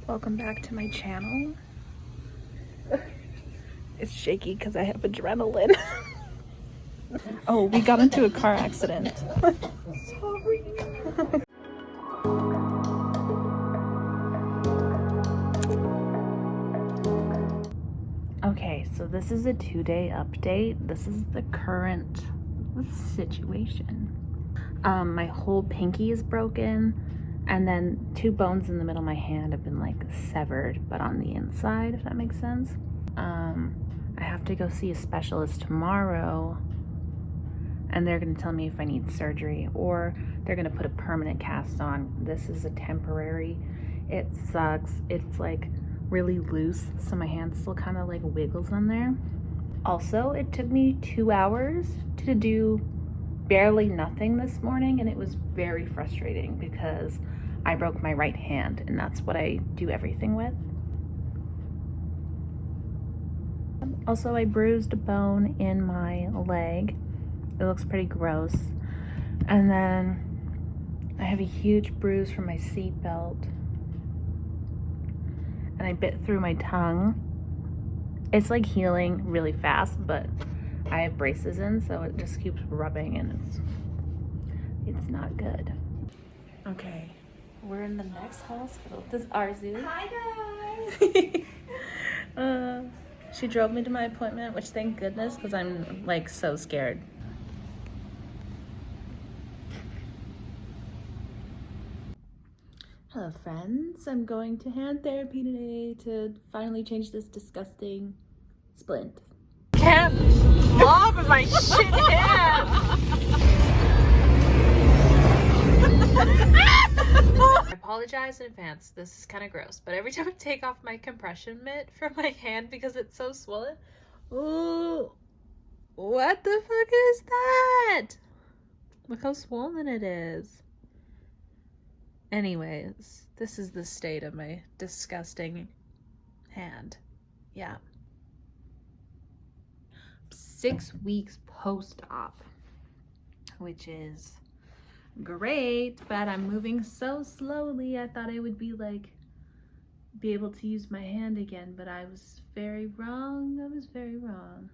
Welcome back to my channel. It's shaky because I have adrenaline. Oh, we got into a car accident. Sorry. Okay, so this is a 2-day update. This is the current situation. My whole pinky is broken, and then 2 bones in the middle of my hand have been like severed, but on the inside, if that makes sense. I have to go see a specialist tomorrow, and they're gonna tell me if I need surgery or they're gonna put a permanent cast on. This is a temporary. It sucks. It's like really loose, so my hand still kind of like wiggles on there. Also, it took me 2 hours to do barely nothing this morning, and it was very frustrating because I broke my right hand, and that's what I do everything with. Also, I bruised a bone in my leg. It looks pretty gross. And then I have a huge bruise from my seatbelt. And I bit through my tongue. It's like healing really fast, but I have braces in, so it just keeps rubbing and it's not good. Okay, we're in the next hospital. This is Arzu. Hi guys! She drove me to my appointment, which thank goodness, because I'm like so scared. Hello friends, I'm going to hand therapy today to finally change this disgusting splint. Can't vlog with my shit hand! I apologize in advance, this is kind of gross, but every time I take off my compression mitt from my hand because it's so swollen, ooh, what the fuck is that? Look how swollen it is. Anyways, this is the state of my disgusting hand. Yeah. 6 weeks post-op, which is great, but I'm moving so slowly. I thought I would be able to use my hand again, but I was very wrong. I was very wrong.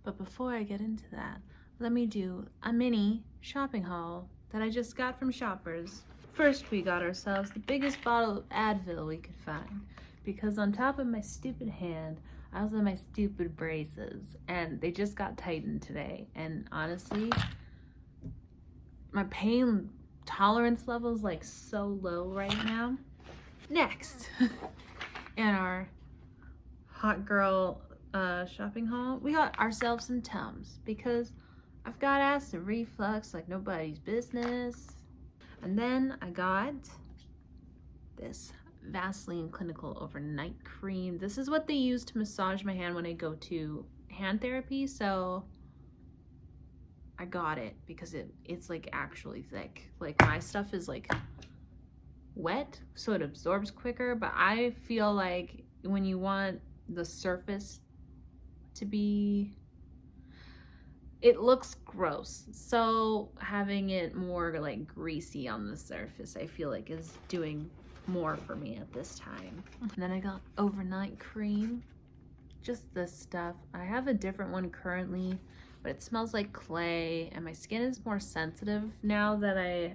But before I get into that, let me do a mini shopping haul that I just got from Shoppers. First, we got ourselves the biggest bottle of Advil we could find, because on top of my stupid hand, I also have my stupid braces, and they just got tightened today. And honestly, my pain tolerance level is like so low right now. Next, in our hot girl shopping haul, we got ourselves some Tums, because I've got acid reflux like nobody's business. And then I got this Vaseline Clinical Overnight Cream. This is what they use to massage my hand when I go to hand therapy, so I got it because it's like actually thick. Like my stuff is like wet, so it absorbs quicker, but I feel like when you want the surface to be, it looks gross, so having it more like greasy on the surface I feel like is doing more for me at this time. And then I got overnight cream, just this stuff. I have a different one currently, but it smells like clay, and my skin is more sensitive now that I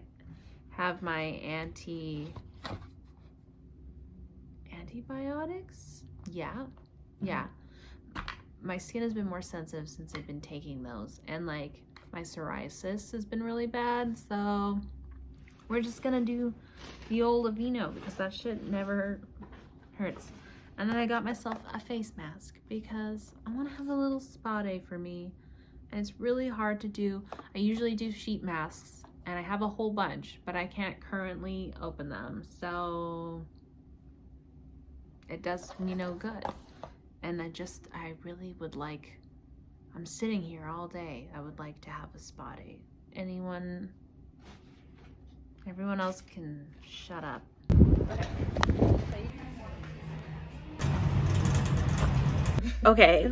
have my antibiotics. Yeah. My skin has been more sensitive since I've been taking those, and like my psoriasis has been really bad, so we're just gonna do the old Aveeno because that shit never hurts. And then I got myself a face mask because I want to have a little spa day for me, and it's really hard to do. I usually do sheet masks, and I have a whole bunch, but I can't currently open them, so it does me no good. And I really would like, I'm sitting here all day, I would like to have a spa day. Everyone else can shut up. Okay.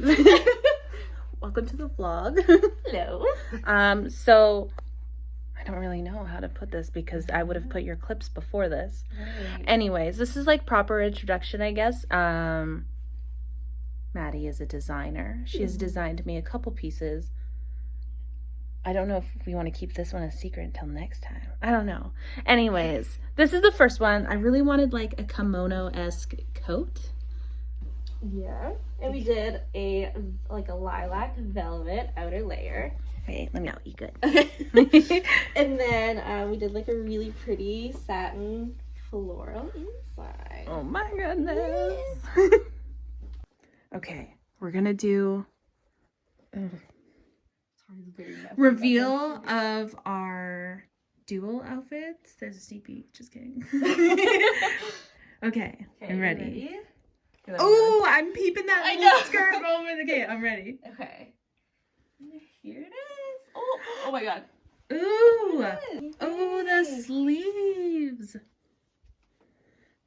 Welcome to the vlog. Hello. So don't really know how to put this because I would have put your clips before this. Right. Anyways, this is like proper introduction, I guess. Maddie is a designer. She has designed me a couple pieces. I don't know if we want to keep this one a secret until next time. I don't know. Anyways, this is the first one. I really wanted like a kimono-esque coat. Yeah. And we did a lilac velvet outer layer. Wait, let me know. You good? And then we did like a really pretty satin floral inside. Oh my goodness. Okay, we're gonna do reveal of our dual outfits. There's a sneak peek. Just kidding. Okay, I'm ready. Oh, I'm peeping that I little know. skirt moment. Okay, I'm ready. Okay. Here it is. Oh my god. Ooh. Oh, the sleeves.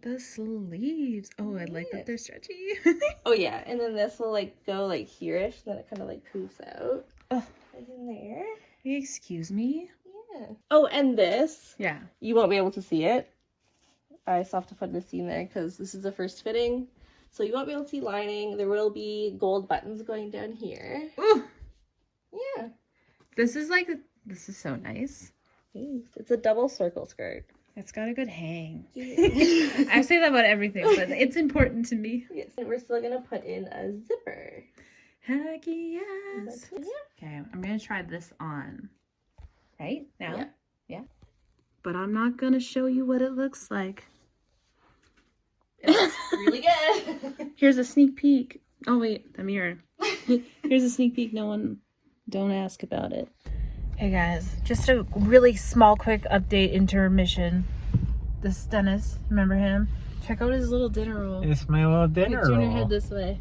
The sleeves. Oh, I like that they're stretchy. Oh yeah, and then this will like go like here-ish, and then it kind of like poofs out. Oh. Like in there. Excuse me? Yeah. Oh, and this, Yeah. you won't be able to see it. I still have to put the seam there because this is the first fitting. So you won't be able to see lining. There will be gold buttons going down here. Ooh. Yeah. This is so nice. Thanks. It's a double circle skirt. It's got a good hang. Yeah. I say that about everything, but it's important to me. Yes. And we're still gonna put in a zipper. Heck yes. Yeah. Okay, I'm gonna try this on. Right? Now? Yeah. Yeah. But I'm not gonna show you what it looks like. It looks really good. Here's a sneak peek. Oh wait, the mirror. Here's a sneak peek. Don't ask about it. Hey guys, just a really small quick update intermission. This is Dennis, remember him? Check out his little dinner roll. It's my little dinner Turn your roll. head this way.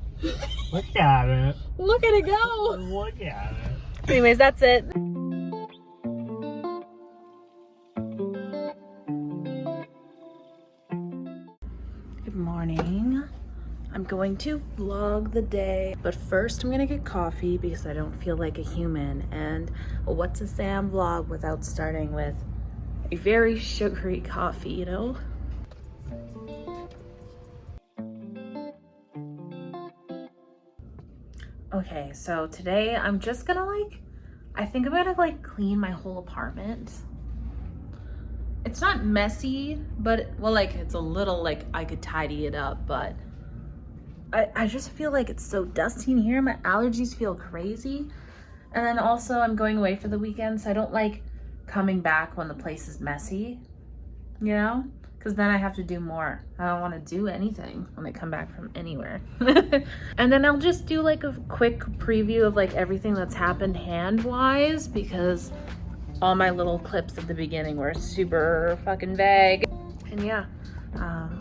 Look at it. Look at it go! Look at it. Anyways, that's it. Good morning. I'm going to vlog the day, but first I'm gonna get coffee because I don't feel like a human. And what's a Sam vlog without starting with a very sugary coffee, you know? Okay, so today I'm just gonna I think I'm gonna clean my whole apartment. It's not messy, but it's a little I could tidy it up, but I just feel like it's so dusty in here. My allergies feel crazy. And then also I'm going away for the weekend, so I don't like coming back when the place is messy, you know? Because then I have to do more. I don't want to do anything when I come back from anywhere. And then I'll just do a quick preview of everything that's happened hand-wise, because all my little clips at the beginning were super fucking vague. And yeah,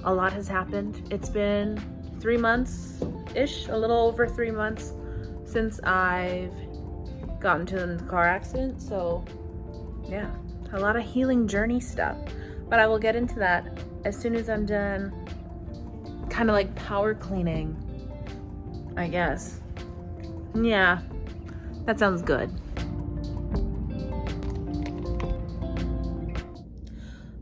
a lot has happened. It's been 3 months-ish, a little over 3 months since I've gotten to the car accident. So yeah, a lot of healing journey stuff. But I will get into that as soon as I'm done kind of power cleaning, I guess. Yeah, that sounds good.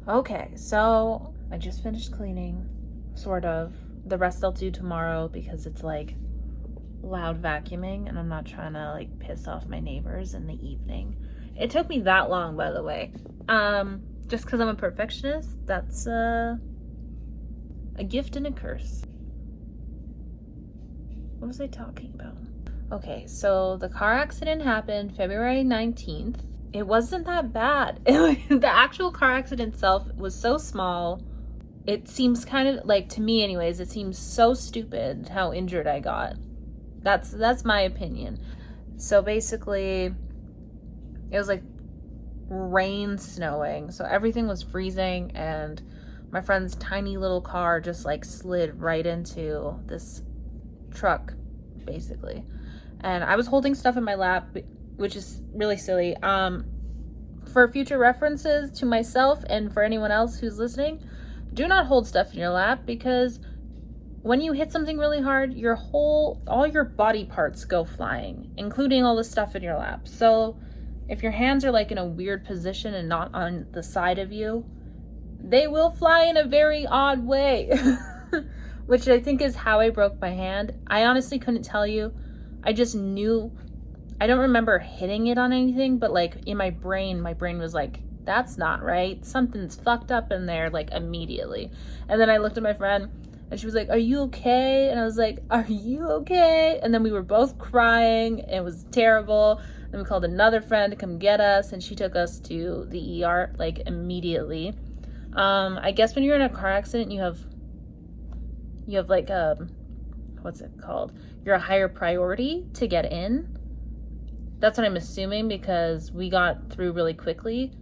Okay, so I just finished cleaning, sort of. The rest I'll do tomorrow because it's loud vacuuming and I'm not trying to piss off my neighbors in the evening. It took me that long, by the way. Just because I'm a perfectionist, that's a gift and a curse. What was I talking about? Okay, so the car accident happened February 19th. It wasn't that bad. The actual car accident itself was so small. It seems kind of to me anyways, it seems so stupid how injured I got. That's my opinion. So basically, it was rain, snowing, so everything was freezing, and my friend's tiny little car just slid right into this truck, basically. And I was holding stuff in my lap, which is really silly. For future references to myself and for anyone else who's listening, do not hold stuff in your lap, because when you hit something really hard, all your body parts go flying, including all the stuff in your lap. So if your hands are like in a weird position and not on the side of you, they will fly in a very odd way, which I think is how I broke my hand. I honestly couldn't tell you. I just knew. I don't remember hitting it on anything, but like in my brain was like, that's not right. Something's fucked up in there, like immediately. And then I looked at my friend and she was like, are you okay? And I was like, are you okay? And then we were both crying. It was terrible. Then we called another friend to come get us, and she took us to the ER like immediately. I guess when you're in a car accident, you have like what's it called? You're a higher priority to get in. That's what I'm assuming, because we got through really quickly.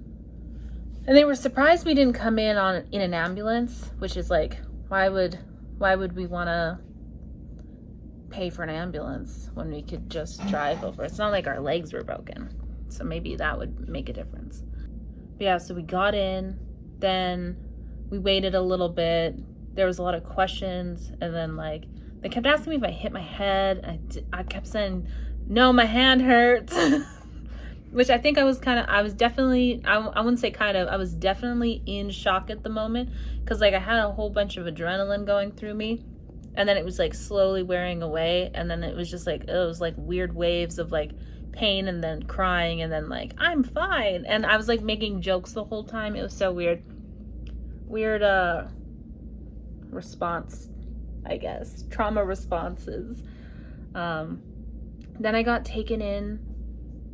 And they were surprised we didn't come in an ambulance, which is like, why would we want to pay for an ambulance when we could just drive over? It's not like our legs were broken, so maybe that would make a difference. But yeah, so we got in, then we waited a little bit. There was a lot of questions, and then like they kept asking me if I hit my head. I kept saying, no, my hand hurts. Which I think I was definitely in shock at the moment, because like I had a whole bunch of adrenaline going through me, and then it was like slowly wearing away, and then it was just like, it was like weird waves of like pain and then crying and then like, I'm fine. And I was like making jokes the whole time. It was so weird response, I guess, trauma responses. Then I got taken in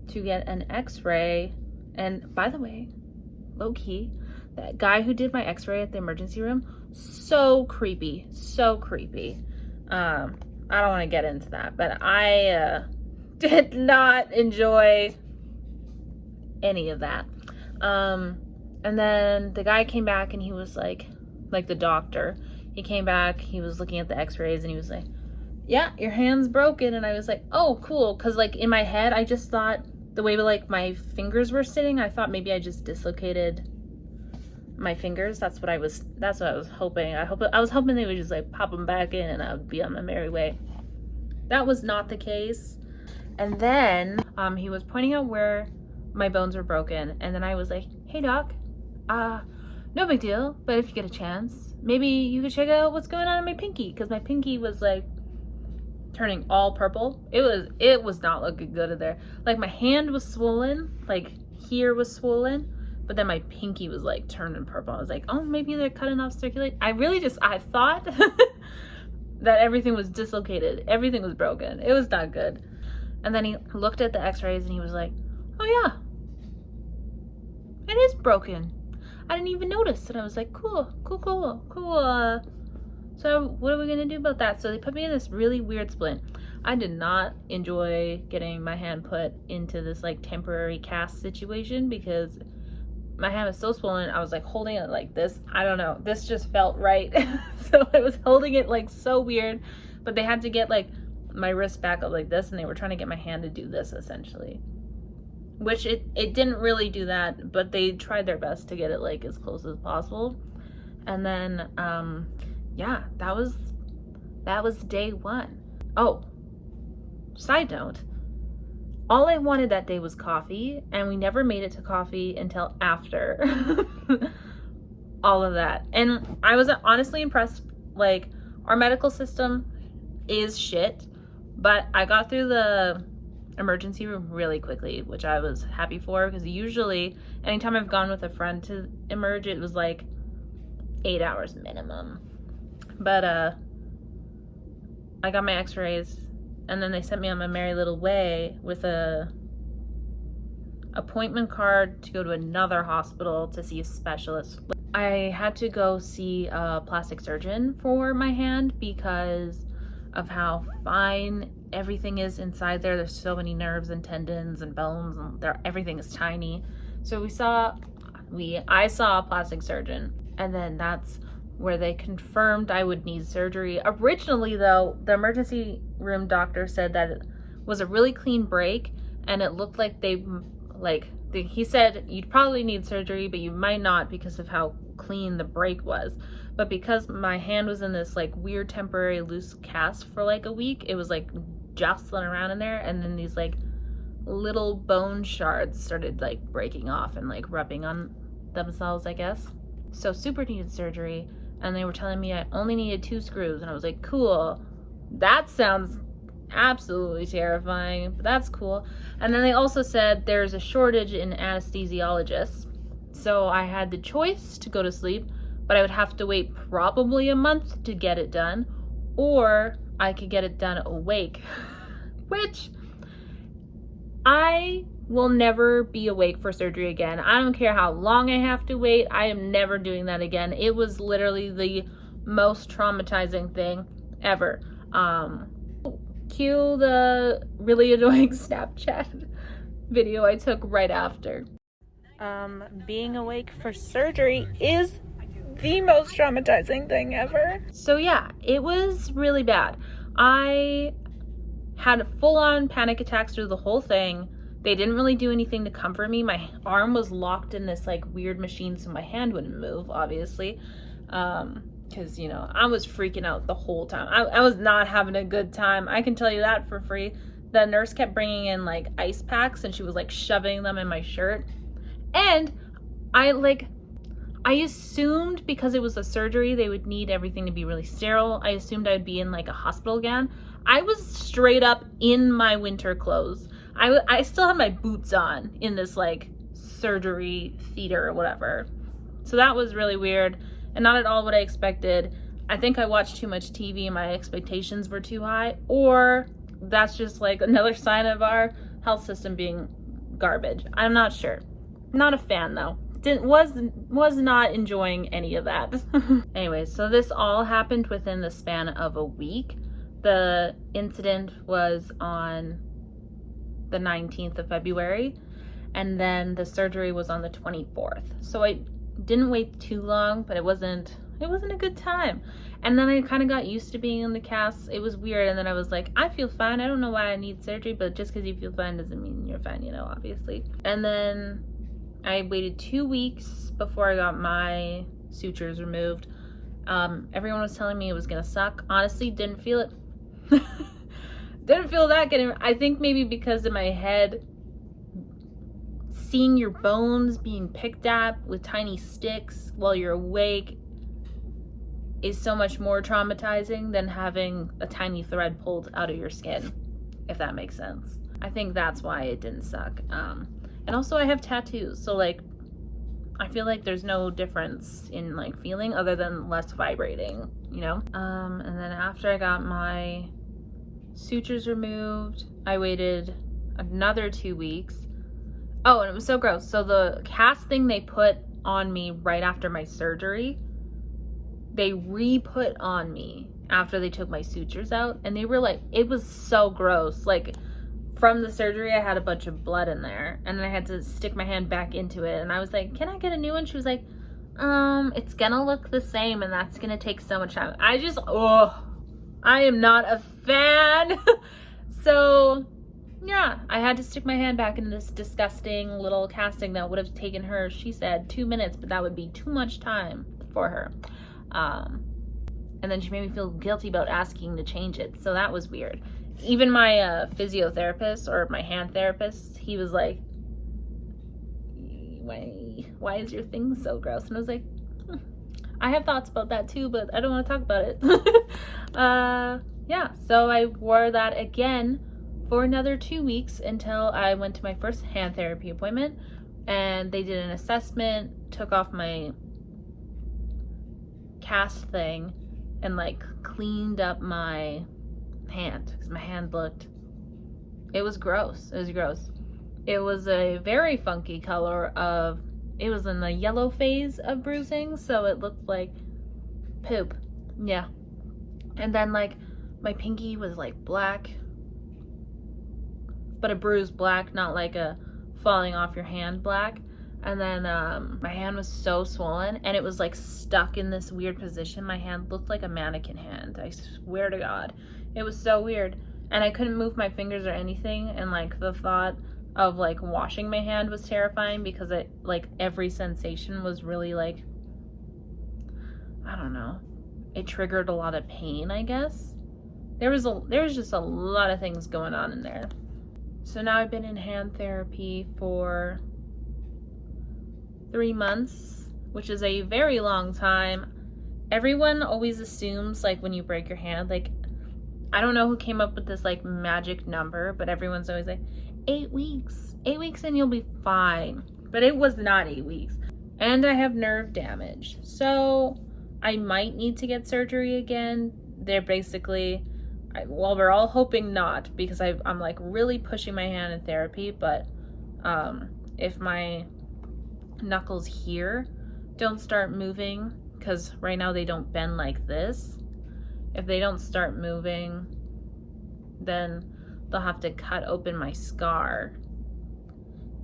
to get an x-ray, and by the way, low-key, that guy who did my x-ray at the emergency room, so creepy. I don't want to get into that, but I did not enjoy any of that. And then the guy came back, and he was like the doctor, he came back, he was looking at the x-rays, and he was like, yeah, your hand's broken. And I was like, oh, cool. Because like in my head, I just thought the way like my fingers were sitting, I thought maybe I just dislocated my fingers. That's what I was hoping. I was hoping they would just like pop them back in and I would be on my merry way. That was not the case. And then he was pointing out where my bones were broken. And then I was like, hey doc, no big deal, but if you get a chance, maybe you could check out what's going on in my pinky. Because my pinky was like turning all purple. It was not looking good in there. Like my hand was swollen, like here was swollen, but then my pinky was like turning purple. I was like, oh, maybe they're cutting off circulation. I thought that everything was dislocated, everything was broken. It was not good. And then he looked at the x-rays and he was like, oh yeah, it is broken. I didn't even notice. And I was like, cool. So what are we gonna do about that? So they put me in this really weird splint. I did not enjoy getting my hand put into this like temporary cast situation, because my hand was so swollen. I was like holding it like this. I don't know. This just felt right. So I was holding it like so weird, but they had to get like my wrist back up like this, and they were trying to get my hand to do this essentially. Which it didn't really do that, but they tried their best to get it like as close as possible. And then yeah, that was day one. Oh, side note, all I wanted that day was coffee, and we never made it to coffee until after all of that. And I was honestly impressed. Like, our medical system is shit, but I got through the emergency room really quickly, which I was happy for, because usually anytime I've gone with a friend to emerge, it was like 8 hours minimum. But I got my x-rays, and then they sent me on my merry little way with a appointment card to go to another hospital to see a specialist. I had to go see a plastic surgeon for my hand because of how fine everything is inside there. There's so many nerves and tendons and bones, and everything is tiny. So I saw a plastic surgeon, and then that's where they confirmed I would need surgery. Originally though, the emergency room doctor said that it was a really clean break, and it looked like he said you'd probably need surgery, but you might not because of how clean the break was. But because my hand was in this like weird temporary loose cast for like a week, it was like jostling around in there, and then these like little bone shards started like breaking off and like rubbing on themselves, I guess. So super needed surgery, and they were telling me I only needed 2 screws, and I was like, cool. That sounds absolutely terrifying, but that's cool. And then they also said there's a shortage in anesthesiologists. So I had the choice to go to sleep, but I would have to wait probably a month to get it done, or I could get it done awake, which I will never be awake for surgery again. I don't care how long I have to wait. I am never doing that again. It was literally the most traumatizing thing ever. Cue the really annoying Snapchat video I took right after. Being awake for surgery is the most traumatizing thing ever. So yeah, it was really bad. I had full-on panic attacks through the whole thing. They didn't really do anything to comfort me. My arm was locked in this like weird machine, so my hand wouldn't move, obviously. Because, you know, I was freaking out the whole time. I was not having a good time. I can tell you that for free. The nurse kept bringing in like ice packs, and she was like shoving them in my shirt. And I assumed because it was a surgery, they would need everything to be really sterile. I assumed I'd be in like a hospital gown. I was straight up in my winter clothes. I still had my boots on in this like surgery theater or whatever. So that was really weird and not at all what I expected. I think I watched too much TV and my expectations were too high, or that's just like another sign of our health system being garbage. I'm not sure. Not a fan though. Was not enjoying any of that. Anyway, so this all happened within the span of a week. The incident was on the 19th of February, and then the surgery was on the 24th. So I didn't wait too long, but it wasn't a good time. And then I kind of got used to being in the cast. It was weird, and then I was like, I feel fine. I don't know why I need surgery, but just because you feel fine doesn't mean you're fine, you know, obviously. And then I waited 2 weeks before I got my sutures removed. Everyone was telling me it was gonna suck. Honestly, didn't feel it. Didn't feel that getting. I think maybe because in my head, seeing your bones being picked at with tiny sticks while you're awake is so much more traumatizing than having a tiny thread pulled out of your skin, if that makes sense. I think that's why it didn't suck. And also I have tattoos, so like I feel like there's no difference in like feeling other than less vibrating, you know? And then after I got my sutures removed, I waited another 2 weeks. Oh, and it was so gross. So the cast thing they put on me right after my surgery, they re-put on me after they took my sutures out, and they were like, it was so gross. Like, from the surgery, I had a bunch of blood in there, and then I had to stick my hand back into it, and I was like, can I get a new one? She was like, it's gonna look the same, and that's gonna take so much time. I am not a fan. So, yeah, I had to stick my hand back into this disgusting little casting that would have taken her, she said, 2 minutes, but that would be too much time for her. And then she made me feel guilty about asking to change it, so that was weird. Even my physiotherapist, or my hand therapist, he was like, why is your thing so gross? And I was like, I have thoughts about that too, but I don't want to talk about it. Yeah, so I wore that again for another 2 weeks until I went to my first hand therapy appointment, and they did an assessment, took off my cast thing, and like cleaned up my hand, because my hand it was gross. It was a very funky color it was in the yellow phase of bruising, so it looked like poop. Yeah. And then like my pinky was like black, but a bruised black, not like a falling off your hand black. And then my hand was so swollen, and it was like stuck in this weird position. My hand looked like a mannequin hand, I swear to God. It was so weird, and I couldn't move my fingers or anything, and like the thought of like washing my hand was terrifying, because it like every sensation was really like, I don't know, it triggered a lot of pain, I guess. There was just a lot of things going on in there. So now I've been in hand therapy for 3 months, which is a very long time. Everyone always assumes, like, when you break your hand, like, I don't know who came up with this, like, magic number, but everyone's always like, 8 weeks. 8 weeks and you'll be fine. But it was not 8 weeks. And I have nerve damage. So I might need to get surgery again. They're basically, well, we're all hoping not, because I'm like really pushing my hand in therapy, but if my knuckles here don't start moving, because right now they don't bend like this, if they don't start moving, then they'll have to cut open my scar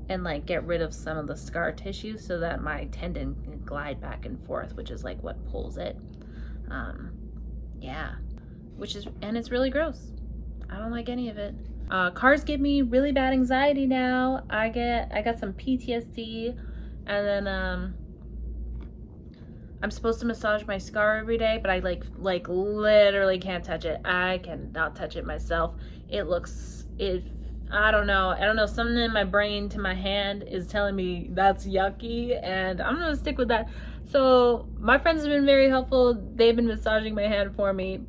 and like get rid of some of the scar tissue so that my tendon can glide back and forth, which is like what pulls it. Yeah, and it's really gross. I don't like any of it. Cars give me really bad anxiety now. I got some PTSD, and then I'm supposed to massage my scar every day, but I like literally can't touch it. I cannot touch it myself. I don't know, something in my brain to my hand is telling me that's yucky, and I'm gonna stick with that. So my friends have been very helpful. They've been massaging my hand for me.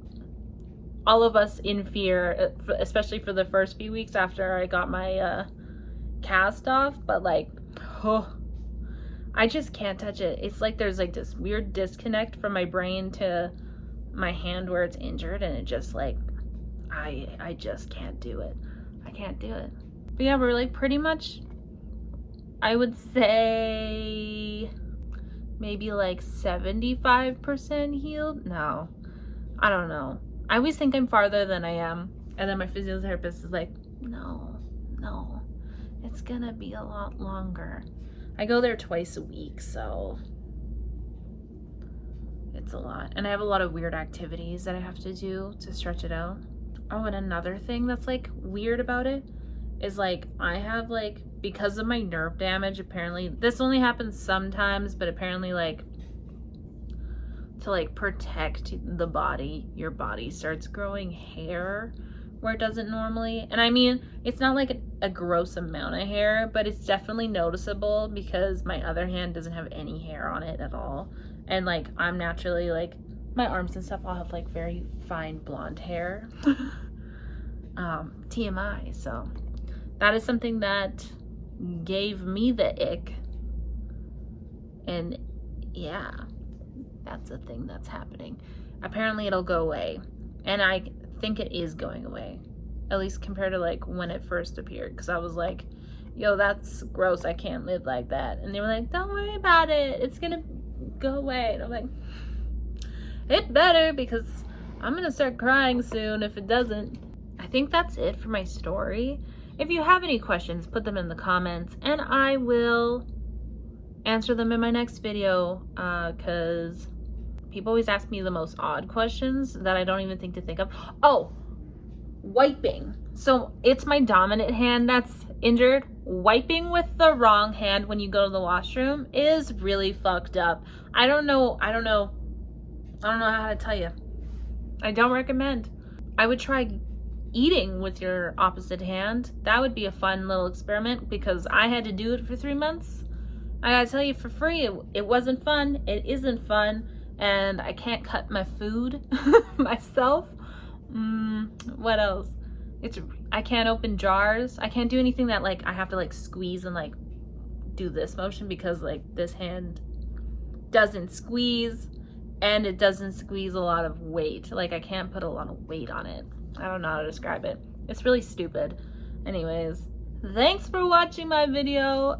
All of us in fear, especially for the first few weeks after I got my cast off, but like, I just can't touch it. It's like there's like this weird disconnect from my brain to my hand where it's injured, and it just like, I just can't do it. I can't do it. But yeah, we're like pretty much, I would say maybe like 75% healed. No, I don't know. I always think I'm farther than I am. And then my physiotherapist is like, no, it's gonna be a lot longer. I go there twice a week, so it's a lot. And I have a lot of weird activities that I have to do to stretch it out. Oh, and another thing that's like weird about it is like I have like, because of my nerve damage, apparently this only happens sometimes, but apparently like to like protect the body, your body starts growing hair where it doesn't normally. And I mean, it's not like a gross amount of hair, but it's definitely noticeable because my other hand doesn't have any hair on it at all. And like I'm naturally like, my arms and stuff all have like very fine blonde hair. TMI. So that is something that gave me the ick. And yeah, that's a thing that's happening. Apparently it'll go away. And I think it is going away. At least compared to like when it first appeared. Because I was like, yo, that's gross. I can't live like that. And they were like, don't worry about it. It's gonna go away. And I'm like, it better, because I'm gonna start crying soon if it doesn't. I think that's it for my story. If you have any questions, put them in the comments and I will answer them in my next video, because people always ask me the most odd questions that I don't even think to think of. Oh, wiping. So it's my dominant hand that's injured. Wiping with the wrong hand when you go to the washroom is really fucked up. I don't know how to tell you. I don't recommend. I would try eating with your opposite hand. That would be a fun little experiment, because I had to do it for 3 months. I gotta tell you, for free, it wasn't fun. It isn't fun. And I can't cut my food myself. What else? I can't open jars. I can't do anything that like I have to like squeeze and like do this motion, because like this hand doesn't squeeze, and it doesn't squeeze a lot of weight. Like I can't put a lot of weight on it. I don't know how to describe it. It's really stupid. Anyways, thanks for watching my video.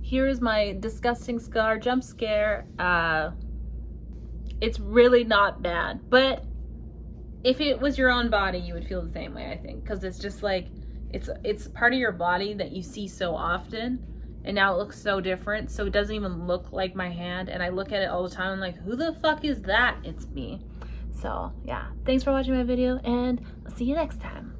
Here is my disgusting scar jump scare. It's really not bad, but if it was your own body, you would feel the same way, I think, because it's just like, it's part of your body that you see so often, and now it looks so different, so it doesn't even look like my hand, and I look at it all the time, I'm like, who the fuck is that? It's me. So yeah, thanks for watching my video, and I'll see you next time.